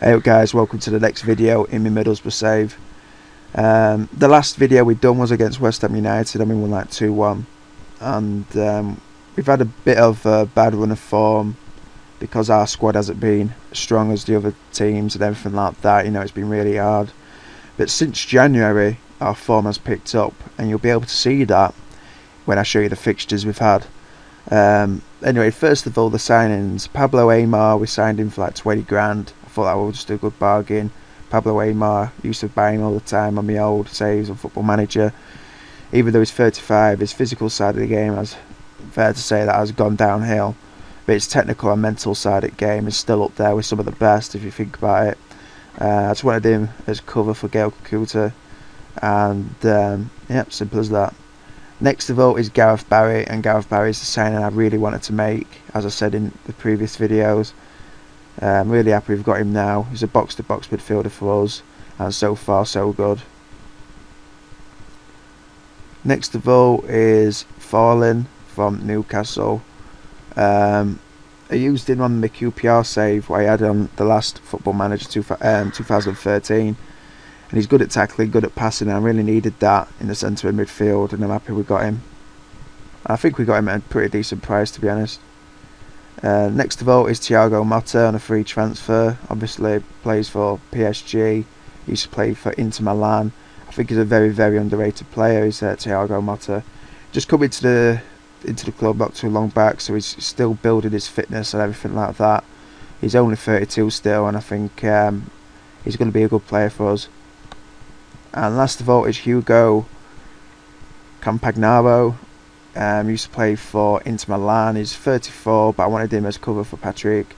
Hey guys, welcome to the next video in my Middlesbrough save. The last video we'd done was against West Ham United and we won like 2-1, and we've had a bit of a bad run of form because our squad hasn't been as strong as the other teams and everything like that. You know, it's been really hard, but since January our form has picked up, and you'll be able to see that when I show you the fixtures we've had. Anyway, first of all, the signings. Pablo Aimar, we signed him for like 20 grand. I thought that was just a good bargain. Pablo Aimar, used to buy him all the time on my old saves on Football Manager. Even though he's 35, his physical side of the game, has fair to say, that has gone downhill, but his technical and mental side of the game is still up there with some of the best if you think about it. I just wanted him as cover for Gael Kakuta, and yeah, simple as that. Next of all is Gareth Barry, and Gareth Barry is the signing I really wanted to make, as I said in the previous videos. I'm really happy we've got him now. He's a box-to-box midfielder for us, and so far so good. Next of all is Fallen from Newcastle. I used him on the QPR save I had on the last Football Manager 2013, and he's good at tackling, good at passing, and I really needed that in the centre of midfield, and I'm happy we got him. I think we got him at a pretty decent price, to be honest. Next of all is Thiago Motta on a free transfer. Obviously plays for PSG. He used to play for Inter Milan. I think he's a very, very underrated player, is Thiago Motta. Just come into the club not too long back, so he's still building his fitness and everything like that. He's only 32 still, and I think he's going to be a good player for us. And last of all is Hugo Campagnaro. Used to play for Inter Milan. He's 34, but I wanted him as cover for Patrick,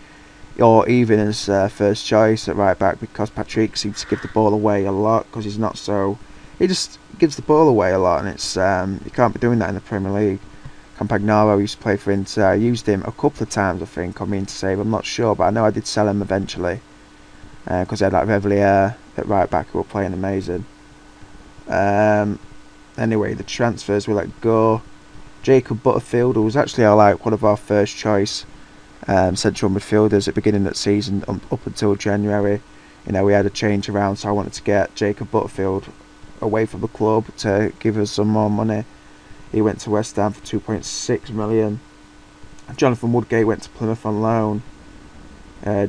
or even as first choice at right back, because Patrick seems to give the ball away a lot, because he's not so... He just gives the ball away a lot, and it's you can't be doing that in the Premier League. Campagnaro used to play for Inter. I used him a couple of times, I think, on me to save. I'm not sure, but I know I did sell him eventually, because I had like Revelier at right back who were playing amazing. Anyway, the transfers we let go. Jacob Butterfield, who was actually one of our first choice central midfielders at the beginning of the season up until January. You know, we had a change around, so I wanted to get Jacob Butterfield away from the club to give us some more money. He went to West Ham for 2.6 million. Jonathan Woodgate went to Plymouth on loan.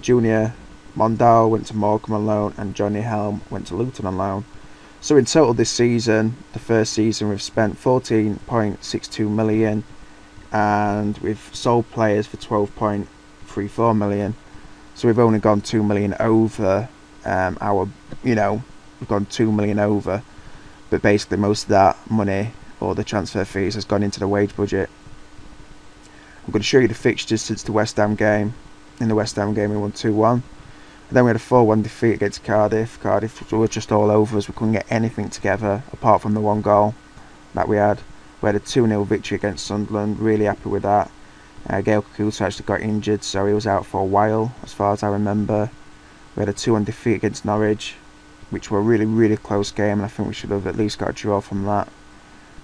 Junior Mondal went to Morecambe on loan, and Johnny Helm went to Luton on loan. So in total this season, the first season, we've spent 14.62 million, and we've sold players for 12.34 million. So we've only gone 2 million over we've gone 2 million over, but basically most of that money, or the transfer fees, has gone into the wage budget. I'm going to show you the fixtures since the West Ham game. In the West Ham game we won 2-1. Then we had a 4-1 defeat against Cardiff. Cardiff were just all over us. We couldn't get anything together apart from the one goal that we had. We had a 2-0 victory against Sunderland. Really happy with that. Gael Kakuta actually got injured, so he was out for a while, as far as I remember. We had a 2-1 defeat against Norwich, which were a really, really close game, and I think we should have at least got a draw from that.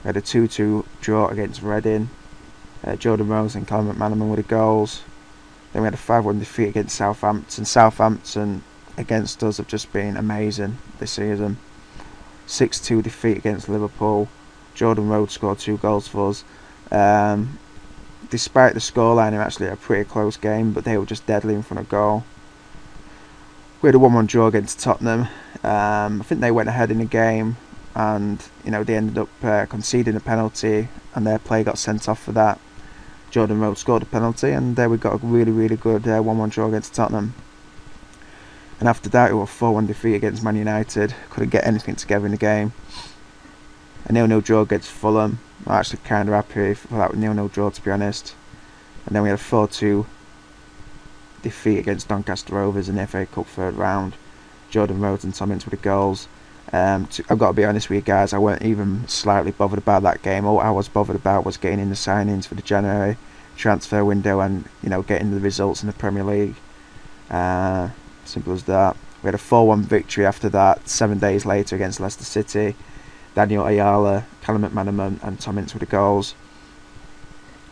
We had a 2-2 draw against Reading. Jordan Rose and Callum McManaman were the goals. Then we had a 5-1 defeat against Southampton. Southampton against us have just been amazing this season. 6-2 defeat against Liverpool. Jordan Rhodes scored 2 goals for us. Despite the scoreline, it was actually a pretty close game, but they were just deadly in front of goal. We had a 1-1 draw against Tottenham. I think they went ahead in the game, and they ended up conceding a penalty, and their player got sent off for that. Jordan Rhodes scored a penalty, and there we got a really, really good 1-1 draw against Tottenham. And after that, it was a 4-1 defeat against Man United. Couldn't get anything together in the game. A 0-0 draw against Fulham. I'm actually kind of happy for that 0-0 draw, to be honest. And then we had a 4-2 defeat against Doncaster Rovers in the FA Cup third round. Jordan Rhodes and Tom Ince with the goals. I've got to be honest with you guys, I weren't even slightly bothered about that game. All I was bothered about was getting in the signings for the January transfer window and getting the results in the Premier League. Simple as that. We had a 4-1 victory after that 7 days later against Leicester City. Daniel Ayala, Callum McManaman and Tom Ince with the goals.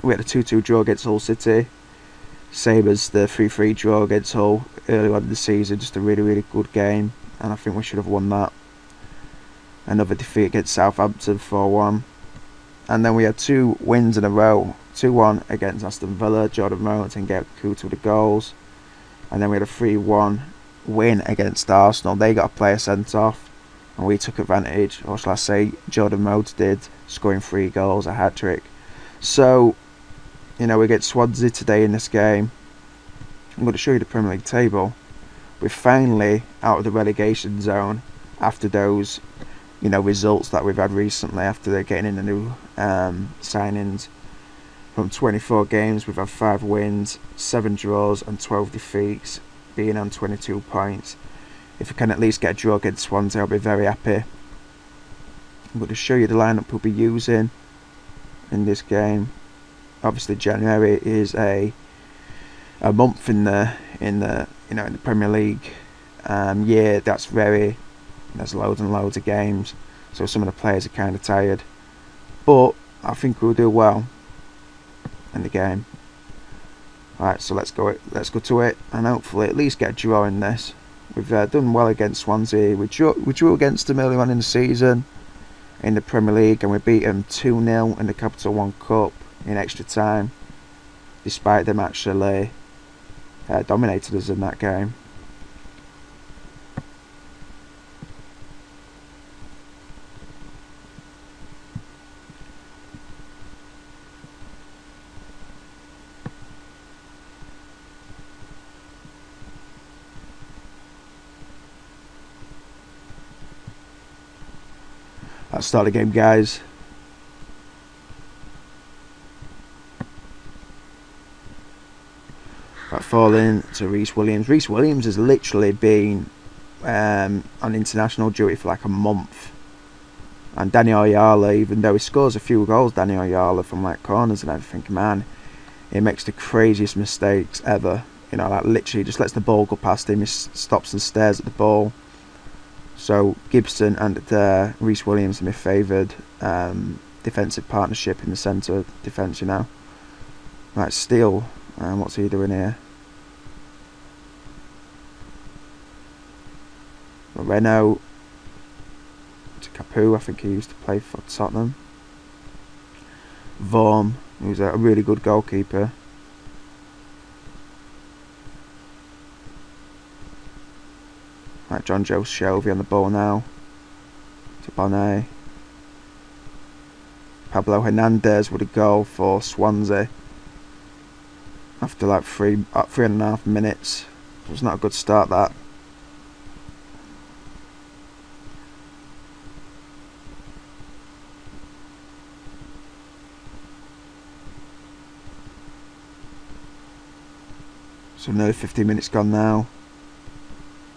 We had a 2-2 draw against Hull City. Same as the 3-3 draw against Hull. early on in the season, just a really good game, and I think we should have won that. Another defeat against Southampton 4-1, and then we had 2 wins in a row. 2-1 against Aston Villa, Jordan Rhodes and Gael Kakuta with the goals, and then we had a 3-1 win against Arsenal. They got a player sent off, and we took advantage, or shall I say Jordan Rhodes did, scoring 3 goals, a hat-trick. So, you know, we get Swansea today in this game. I'm going to show you the Premier League table. We're finally out of the relegation zone after those, you know, results that we've had recently, after they're getting in the new signings. From 24 games, we've had 5 wins, 7 draws and 12 defeats, being on 22 points. If we can at least get a draw against Swansea, I'll be very happy. I'm going to show you the lineup we'll be using in this game. Obviously, January is a month in the Premier League year that's there's loads and loads of games, so some of the players are kind of tired, but I think we'll do well in the game. Alright, so let's go to it, and hopefully at least get a draw in this. We've done well against Swansea. We drew against them early on in the season in the Premier League, and we beat them 2-0 in the Capital One Cup in extra time, despite them actually dominated us in that game. Let's start the game, guys. Right, falling to Reece Williams. Reece Williams has literally been on international duty for like a month. And Danny Oyala, even though he scores a few goals, Danny Oyala, from like corners and everything, man, he makes the craziest mistakes ever. You know, like literally just lets the ball go past him. He stops and stares at the ball. So Gibson and Reece Williams are my favoured defensive partnership in the centre of defence, you know. Right, Steele, what's he doing here? Moreno to Capu, I think he used to play for Tottenham. Vaughan, who's a really good goalkeeper. Right, John Joe Shelby on the ball now. To Bonnet. Pablo Hernandez with a goal for Swansea. After like 3.5 minutes. It was not a good start, that. So nearly 15 minutes gone now.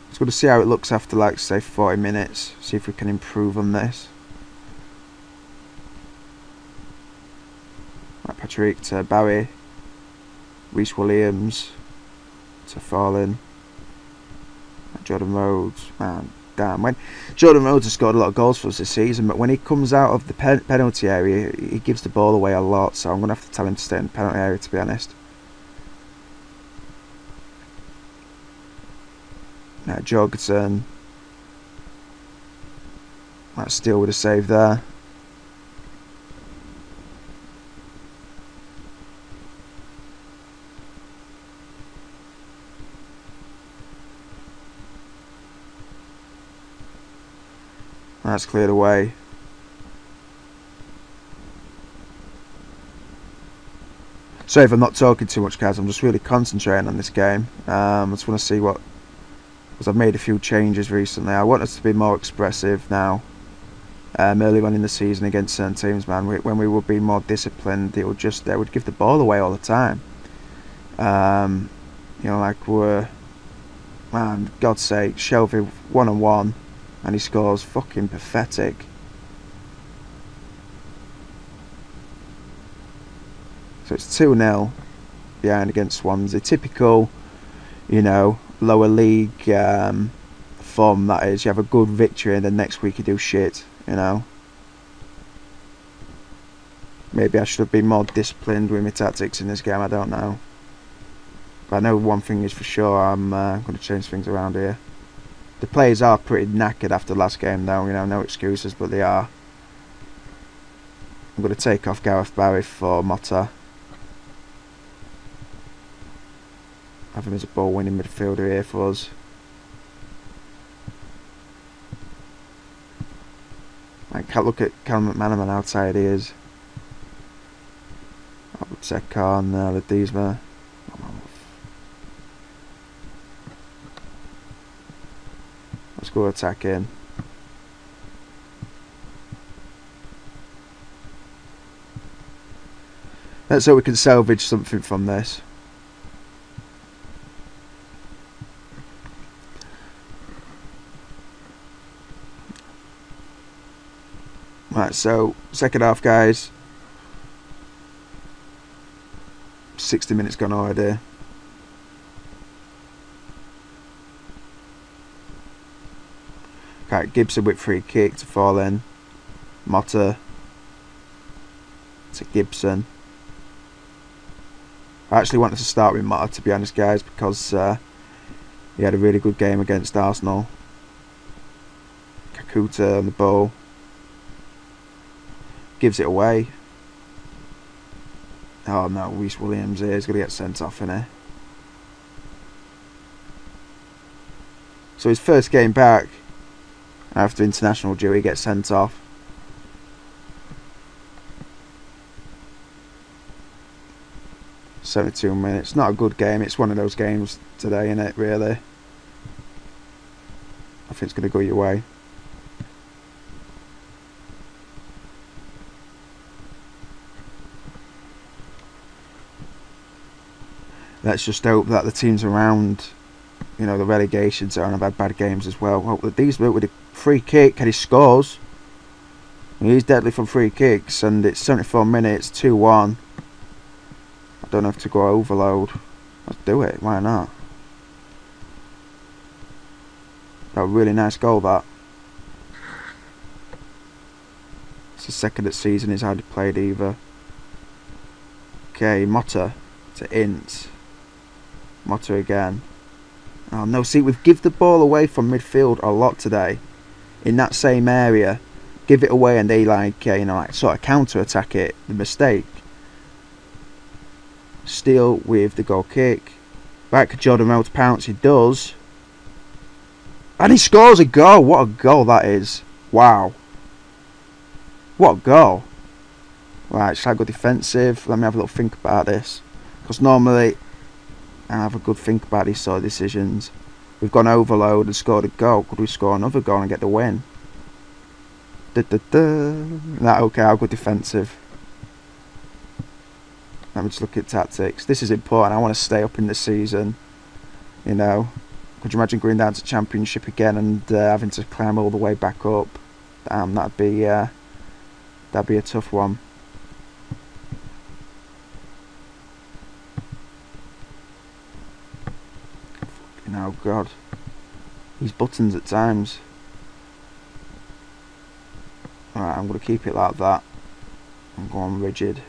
It's good to see how it looks after, like, say 40 minutes. See if we can improve on this. Right, Patrick to Barry. Reece Williams to Fallen. Jordan Rhodes. Man, damn. When Jordan Rhodes has scored a lot of goals for us this season, but when he comes out of the penalty area, he gives the ball away a lot. So I'm going to have to tell him to stay in the penalty area, to be honest. Jorgensen. That's Steele with a save there. That's cleared away. Sorry if I'm not talking too much, guys. I'm just really concentrating on this game. I just want to see what... Because I've made a few changes recently. I want us to be more expressive now. Early on in the season against certain teams, man, when we would be more disciplined, they would give the ball away all the time. You know, like man, God's sake, Shelby 1-on-1, and he scores. Fucking pathetic. So it's 2-0 behind against Swansea. Typical, you know, lower league form, that is. You have a good victory and then next week you do shit, you know. Maybe I should have been more disciplined with my tactics in this game, I don't know. But I know one thing is for sure, I'm going to change things around here. The players are pretty knackered after last game though, you know, no excuses, but they are. I'm going to take off Gareth Barry for Motta. Have him as a ball winning midfielder here for us. Look at Callum McManaman, how tired he is. I would check on Ledesma. Let's go attack in. Let's hope we can salvage something from this. Right, so second half, guys. 60 minutes gone already. Okay, Gibson with free kick to fall in. Motta to Gibson. I actually wanted to start with Motta, to be honest, guys, because he had a really good game against Arsenal. Kakuta on the ball. Gives it away. Oh no, Reece Williams here is going to get sent off, isn't he? So his first game back after international duty, gets sent off. "72 minutes. Not a good game. It's one of those games today, isn't it, really? I think it's going to go your way. Let's just hope that the teams around, you know, the relegation zone have had bad games as well. Hope that these with a free kick and he scores. He's deadly from free kicks, and it's 74 minutes, 2-1. I don't have to go overload. Let's do it. Why not? That was a really nice goal, that. It's the second that season he's hardly played either. Okay, Motta to Ince. Motta again. Oh no, see, we've give the ball away from midfield a lot today. In that same area. Give it away and they like, you know, like sort of counter-attack it. The mistake. Steal with the goal kick. Back to Jordan Rhodes pounce, he does. And he scores a goal. What a goal that is. Wow. What a goal. Right, shall I go defensive? Let me have a little think about this. Because normally I have a good think about these sort of decisions. We've gone overload and scored a goal. Could we score another goal and get the win? Nah, okay, I'll go defensive. Let me just look at tactics. This is important. I want to stay up in the season. You know, could you imagine going down to Championship again and having to climb all the way back up? Damn, that'd be a tough one. Fucking hell, God. These buttons at times. Alright, I'm going to keep it like that and go on rigid.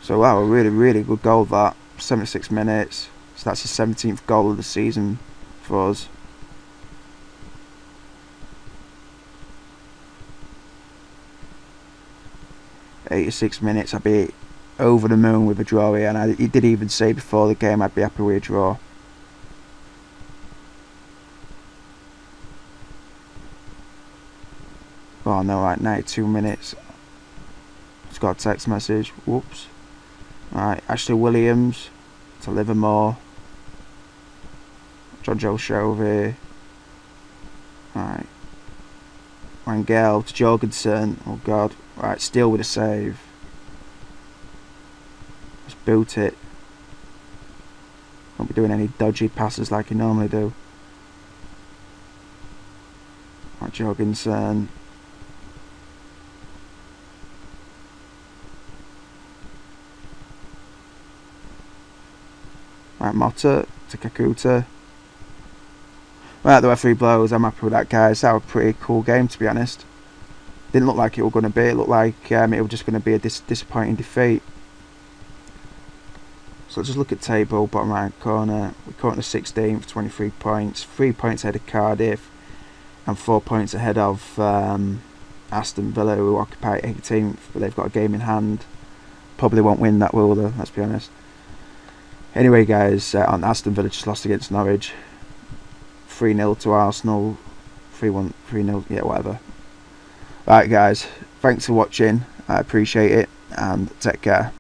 So wow, a really, really good goal that. 76 minutes. So that's the 17th goal of the season for us. "86 minutes, I'd be over the moon with a draw here, and he did even say before the game I'd be happy with a draw. Oh no, right, 92 minutes. Just got a text message. Whoops. Right, Ashley Williams to Livermore. Jojo Shovey. Right. Rangel to Jorgensen. Oh God. Right, Steele with a save. Let's boot it. Won't be doing any dodgy passes like you normally do. Right, Jorgensen. Right, Motta to Kakuta. Right, there were 3 blows. I'm happy with that, guys. That was a pretty cool game, to be honest. Didn't look like it was going to be. It looked like it was just going to be a disappointing defeat. So let's just look at table, bottom right corner. We're currently 16th, 23 points. 3 points ahead of Cardiff. And 4 points ahead of Aston Villa, who occupy 18th. But they've got a game in hand. Probably won't win that, will they? Let's be honest. Anyway, guys, Aston Villa just lost against Norwich. 3-0 to Arsenal. 3-1, 3-0, yeah, whatever. Right, guys, thanks for watching. I appreciate it, and take care.